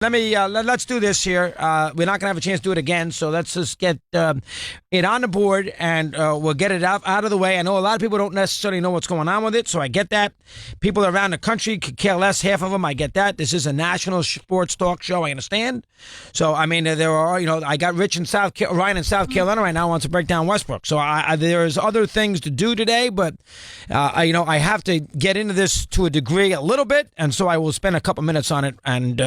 Let's do this here. We're not gonna have a chance to do it again, so let's just get it on the board and we'll get it out of the way. I know a lot of people don't necessarily know what's going on with it, so I get that. People around the country could care less. Half of them, I get that. This is a national sports talk show. I understand. So I mean, there are I got Ryan in South Carolina right now wants to break down Westbrook. So there's other things to do today, but I have to get into this to a degree a little bit, and so I will spend a couple minutes on it and.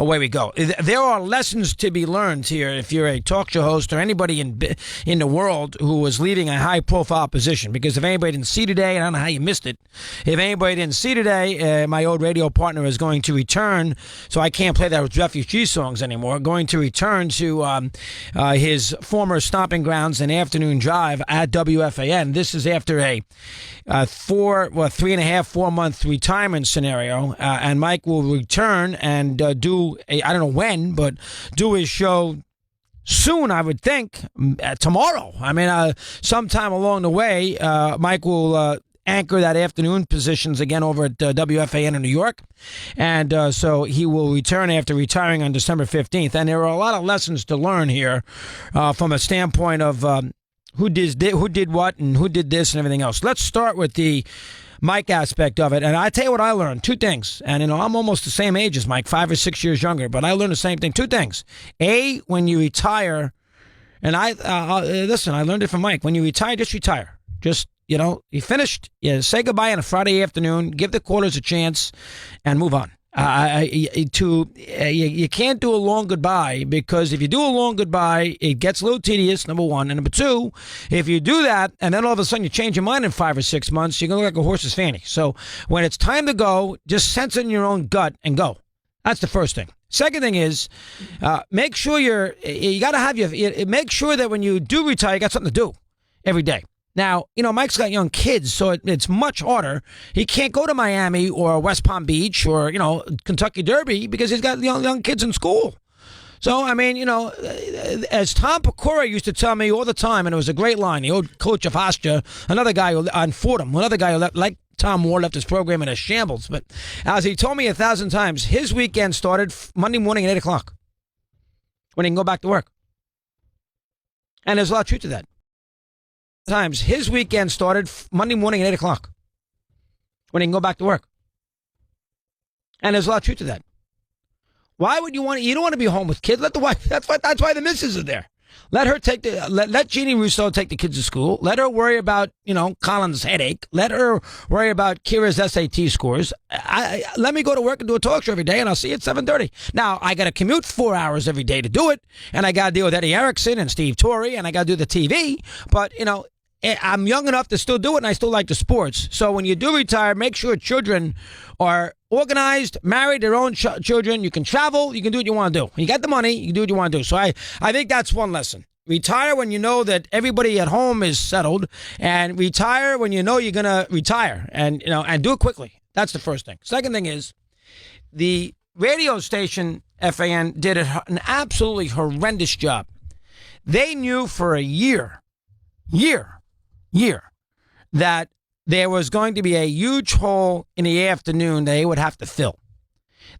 Away we go. There are lessons to be learned here if you're a talk show host or anybody in the world who is leading a high-profile position. Because if anybody didn't see today, I don't know how you missed it. If anybody didn't see today, my old radio partner is going to return, so I can't play those refugee songs anymore, going to return to his former stomping grounds and afternoon drive at WFAN. This is after a 3.5, 4 month retirement scenario, and Mike will return and do I don't know when, but do his show soon, I would think, tomorrow. I mean, sometime along the way, Mike will anchor that afternoon positions again over at WFAN in New York. And so he will return after retiring on December 15th. And there are a lot of lessons to learn here from a standpoint of who did what and who did this and everything else. Let's start with the Mike aspect of it. And I tell you what I learned. Two things. And, I'm almost the same age as Mike, 5 or 6 years younger, but I learned the same thing. Two things. A, when you retire, and listen, I learned it from Mike. When you retire, just retire. Just, you finished. You say goodbye on a Friday afternoon, give the quarters a chance, and move on. You can't do a long goodbye, because if you do a long goodbye, it gets a little tedious, number one. And number two, if you do that and then all of a sudden you change your mind in 5 or 6 months, you're going to look like a horse's fanny. So when it's time to go, just sense it in your own gut and go. That's the first thing. Second thing is, make sure make sure that when you do retire, you got something to do every day. Now, Mike's got young kids, so it's much harder. He can't go to Miami or West Palm Beach or, Kentucky Derby because he's got young kids in school. So, I mean, as Tom Pecora used to tell me all the time, and it was a great line, the old coach of Hofstra, another guy on Fordham, another guy who like Tom Moore left his program in a shambles. But as he told me 1,000 times, his weekend started Monday morning at 8 o'clock when he can go back to work. And there's a lot of truth to that. Times his weekend started Monday morning at 8 o'clock when he can go back to work. And there's a lot of truth to that. Why would you don't want to be home with kids? Let the wife, that's why the missus is there. Let her let Jeannie Russo take the kids to school. Let her worry about, Colin's headache. Let her worry about Kira's SAT scores. Let me go to work and do a talk show every day, and I'll see you at 7:30. Now, I got to commute 4 hours every day to do it, and I got to deal with Eddie Erickson and Steve Torrey, and I got to do the TV. But, I'm young enough to still do it, and I still like the sports. So when you do retire, make sure children are organized, married, their own children. You can travel. You can do what you want to do. When you got the money, you can do what you want to do. So I think that's one lesson. Retire when you know that everybody at home is settled, and retire when you know you're going to retire, and do it quickly. That's the first thing. Second thing is the radio station, FAN, did an absolutely horrendous job. They knew for a year, that there was going to be a huge hole in the afternoon they would have to fill.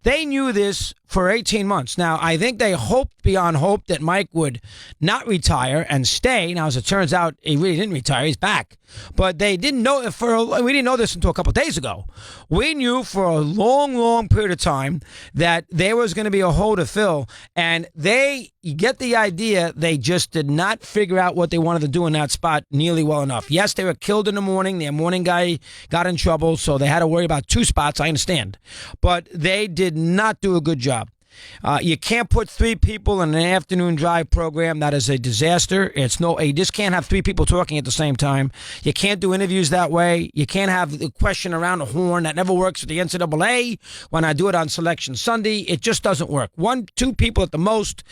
They knew this for 18 months. Now, I think they hoped beyond hope that Mike would not retire and stay. Now, as it turns out, he really didn't retire. He's back. But they didn't know, we didn't know this until a couple of days ago. We knew for a long, long period of time that there was going to be a hole to fill. And you get the idea, they just did not figure out what they wanted to do in that spot nearly well enough. Yes, they were killed in the morning. Their morning guy got in trouble, so they had to worry about 2 spots. I understand. But they did not do a good job. You can't put 3 people in an afternoon drive program. That is a disaster. You just can't have 3 people talking at the same time. You can't do interviews that way. You can't have the question around the horn. That never works with the NCAA. When I do it on Selection Sunday, it just doesn't work. 1, 2 people at the most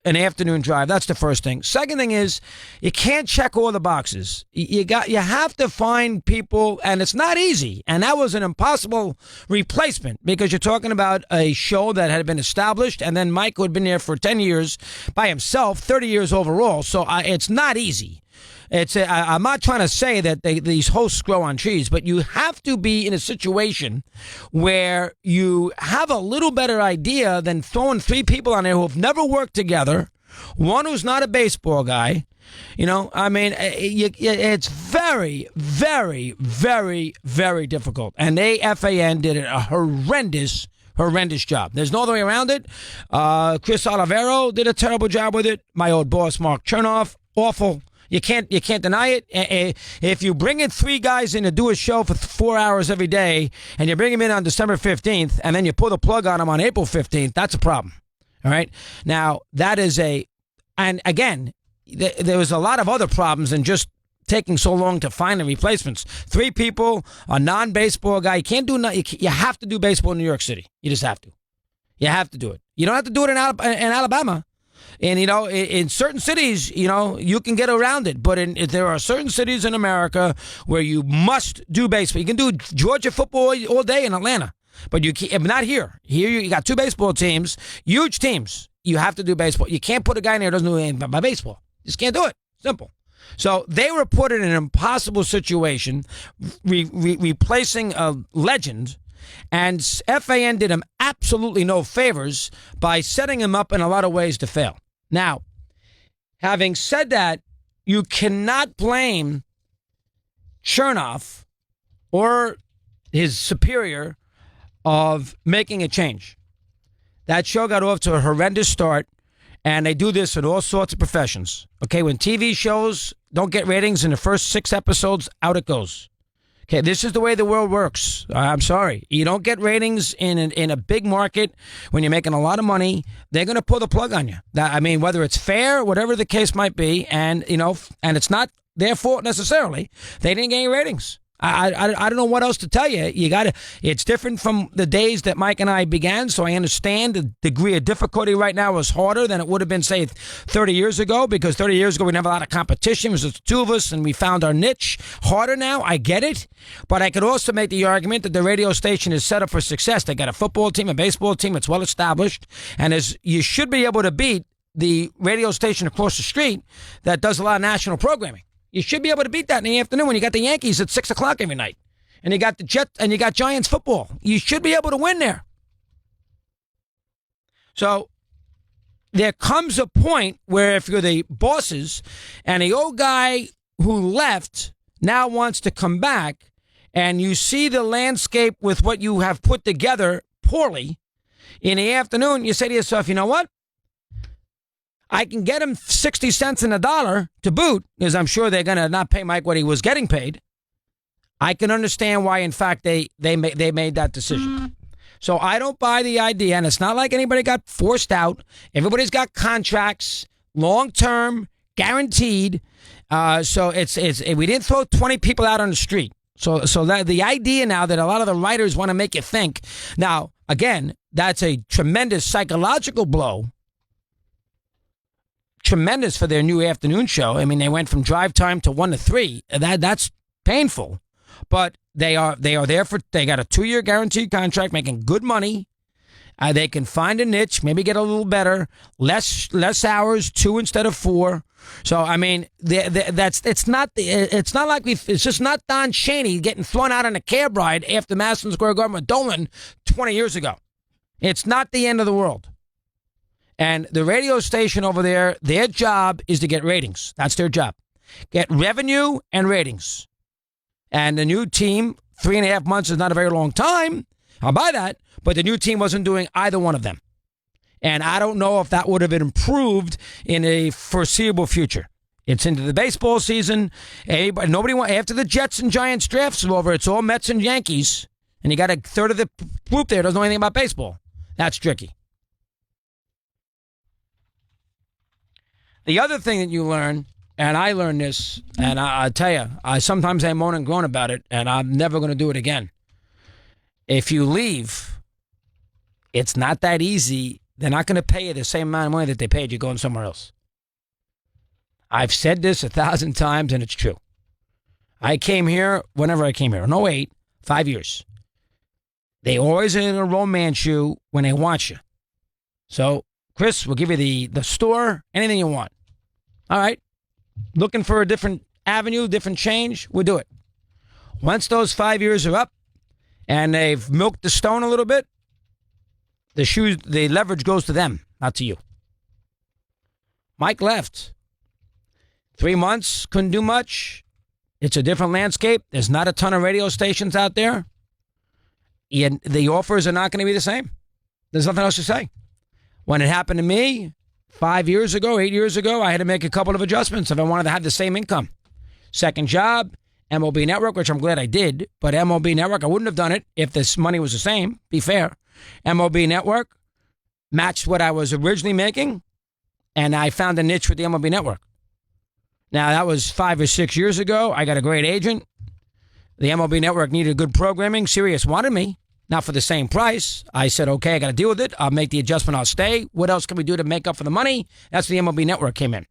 an afternoon drive. That's the first thing. Second thing is you can't check all the boxes. You have to find people, and it's not easy. And that was an impossible replacement because you're talking about a show that had been established, and then Mike, who had been there for 10 years by himself, 30 years overall. So it's not easy. I'm not trying to say that these hosts grow on trees, but you have to be in a situation where you have a little better idea than throwing three people on there who have never worked together, one who's not a baseball guy. I mean, it's very, very, very, very difficult. And FAN did a horrendous job. There's no other way around it. Chris Olivero did a terrible job with it. My old boss, Mark Chernoff, awful. You can't deny it. If you bring in three guys in to do a show for 4 hours every day, and you bring them in on December 15th, and then you pull the plug on them on April 15th, that's a problem. All right? Now, and again, there was a lot of other problems than just taking so long to find the replacements. Three people, a non-baseball guy. You can't do nothing. You have to do baseball in New York City. You just have to. You have to do it. You don't have to do it in Alabama. And, in certain cities, you can get around it. But there are certain cities in America where you must do baseball. You can do Georgia football all day in Atlanta. But you can't, not here. Here you got two baseball teams, huge teams. You have to do baseball. You can't put a guy in there who doesn't do anything by baseball. You just can't do it. Simple. So they were put in an impossible situation, replacing a legend, and FAN did him absolutely no favors by setting him up in a lot of ways to fail. Now, having said that, you cannot blame Chernoff or his superior of making a change. That show got off to a horrendous start. And they do this in all sorts of professions. Okay, when TV shows don't get ratings in the first 6 episodes, out it goes. Okay, this is the way the world works. I'm sorry. You don't get ratings in a big market when you're making a lot of money. They're going to pull the plug on you. Whether it's fair, whatever the case might be, and and it's not their fault necessarily. They didn't get any ratings. I don't know what else to tell you. It's different from the days that Mike and I began, so I understand the degree of difficulty right now is harder than it would have been, say, 30 years ago, because 30 years ago we didn't have a lot of competition. It was just the two of us, and we found our niche. Harder now, I get it, but I could also make the argument that the radio station is set up for success. They got a football team, a baseball team, it's well established, and you should be able to beat the radio station across the street that does a lot of national programming. You should be able to beat that in the afternoon when you got the Yankees at 6 o'clock every night. And you got the Jets and you got Giants football. You should be able to win there. So there comes a point where if you're the bosses and the old guy who left now wants to come back and you see the landscape with what you have put together poorly, in the afternoon you say to yourself, you know what? I can get him 60 cents in a dollar to boot, because I'm sure they're going to not pay Mike what he was getting paid. I can understand why, in fact, they made that decision. So I don't buy the idea, and it's not like anybody got forced out. Everybody's got contracts, long-term, guaranteed. So we didn't throw 20 people out on the street. So that the idea now that a lot of the writers want to make you think. Now, again, that's a tremendous psychological blow. Tremendous for their new afternoon show. I mean, they went from drive time to 1 to 3. That's painful, but they are there they got a 2-year guaranteed contract, making good money. They can find a niche, maybe get a little better, less hours, 2 instead of 4. So I mean, it's not like it's just not Don Chaney getting thrown out on a cab ride after Madison Square Garden with Dolan 20 years ago. It's not the end of the world. And the radio station over there, their job is to get ratings. That's their job. Get revenue and ratings. And the new team, 3.5 months is not a very long time. I'll buy that. But the new team wasn't doing either one of them. And I don't know if that would have been improved in a foreseeable future. It's into the baseball season. After the Jets and Giants drafts are over, it's all Mets and Yankees. And you got a third of the group there doesn't know anything about baseball. That's tricky. The other thing that you learn, and I learned this, and I tell you, sometimes I moan and groan about it, and I'm never going to do it again. If you leave, it's not that easy. They're not going to pay you the same amount of money that they paid you going somewhere else. I've said this 1,000 times, and it's true. I came here, whenever I came here, in 08, 5 years. They always are in a romance you when they want you. So, Chris, we'll give you the store, anything you want. All right. looking for a different avenue, different change, we'll do it. Once those 5 years are up and they've milked the stone a little bit, the leverage goes to them, not to you. Mike left. 3 months, couldn't do much. It's a different landscape. There's not a ton of radio stations out there. And the offers are not going to be the same. There's nothing else to say. When it happened to me 5 years ago, 8 years ago, I had to make a couple of adjustments if I wanted to have the same income. Second job, MLB Network, which I'm glad I did, but MLB Network, I wouldn't have done it if this money was the same, be fair. MLB Network matched what I was originally making, and I found a niche with the MLB Network. Now, that was 5 or 6 years ago. I got a great agent. The MLB Network needed good programming. Sirius wanted me, not for the same price. I said, okay, I got to deal with it. I'll make the adjustment. I'll stay. What else can we do to make up for the money? That's where the MLB Network came in.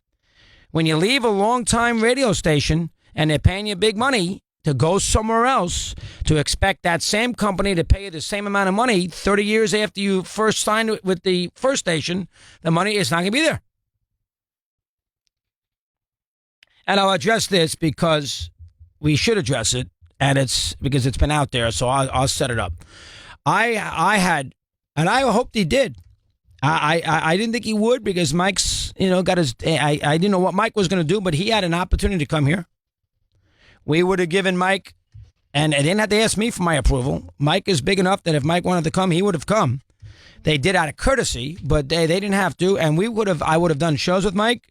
When you leave a long-time radio station and they're paying you big money to go somewhere else, to expect that same company to pay you the same amount of money 30 years after you first signed with the first station, the money is not going to be there. And I'll address this because we should address it, and it's because it's been out there, so I'll set it up. I had, and I hoped he did. I didn't think he would because Mike's, got his, I didn't know what Mike was going to do, but he had an opportunity to come here. We would have given Mike, and they didn't have to ask me for my approval. Mike is big enough that if Mike wanted to come, he would have come. They did out of courtesy, but they didn't have to, and I would have done shows with Mike.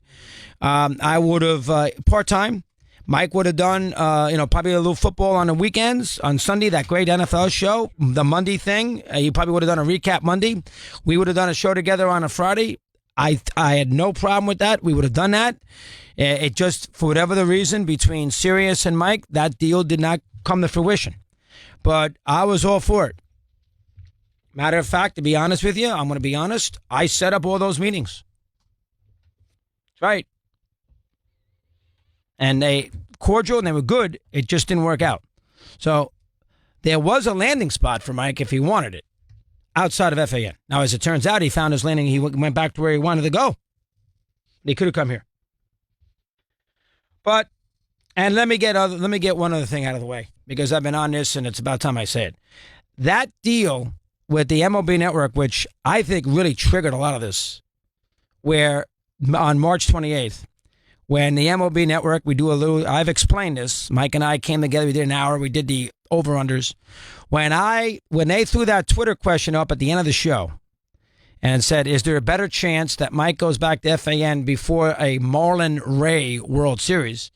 I would have, part-time. Mike would have done, probably a little football on the weekends. On Sunday, that great NFL show, the Monday thing. He probably would have done a recap Monday. We would have done a show together on a Friday. I had no problem with that. We would have done that. It just, for whatever the reason, between Sirius and Mike, that deal did not come to fruition. But I was all for it. Matter of fact, to be honest with you, I'm going to be honest, I set up all those meetings. That's right. And they cordial and they were good. It just didn't work out. So there was a landing spot for Mike if he wanted it outside of FAN. Now, as it turns out, he found his landing. He went back to where he wanted to go. He could have come here. But, and let me get one other thing out of the way because I've been on this and it's about time I say it. That deal with the MLB Network, which I think really triggered a lot of this, where on March 28th, when the MLB Network, I've explained this. Mike and I came together, we did an hour, we did the over-unders. When they threw that Twitter question up at the end of the show and said, is there a better chance that Mike goes back to FAN before a Marlon Ray World Series?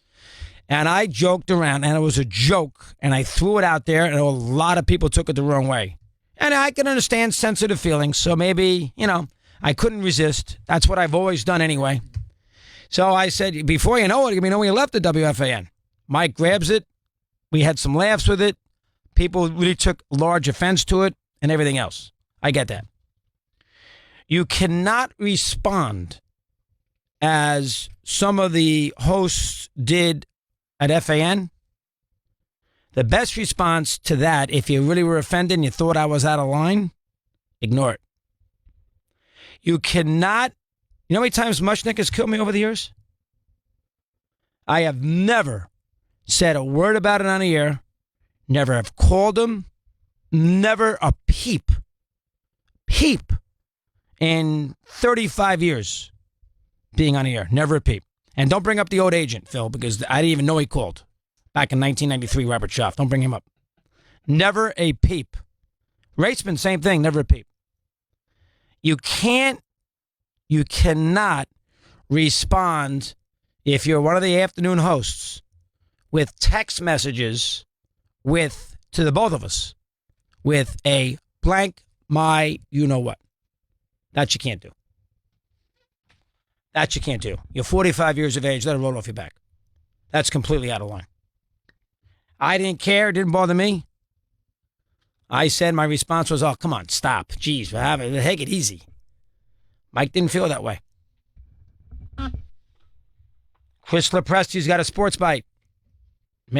And I joked around, and it was a joke, and I threw it out there, and a lot of people took it the wrong way. And I can understand sensitive feelings, so maybe, I couldn't resist. That's what I've always done anyway. So I said, before you know it, when you left the WFAN. Mike grabs it. We had some laughs with it. People really took large offense to it and everything else. I get that. You cannot respond as some of the hosts did at FAN. The best response to that, if you really were offended and you thought I was out of line, ignore it. You cannot. You know how many times Mushnick has killed me over the years? I have never said a word about it on the air, never have called him, never a peep in 35 years being on the air, never a peep. And don't bring up the old agent, Phil, because I didn't even know he called back in 1993, Robert Schaff. Don't bring him up. Never a peep. Raceman, same thing, never a peep. You cannot respond if you're one of the afternoon hosts with text messages to the both of us with a blank, my, you know what. That you can't do. That you can't do. You're 45 years of age, let it roll off your back. That's completely out of line. I didn't care, it didn't bother me. I said my response was, oh, come on, stop. Jeez, take it easy. Mike didn't feel that way. Chris Lepresti's got a sports bite. Mad Dog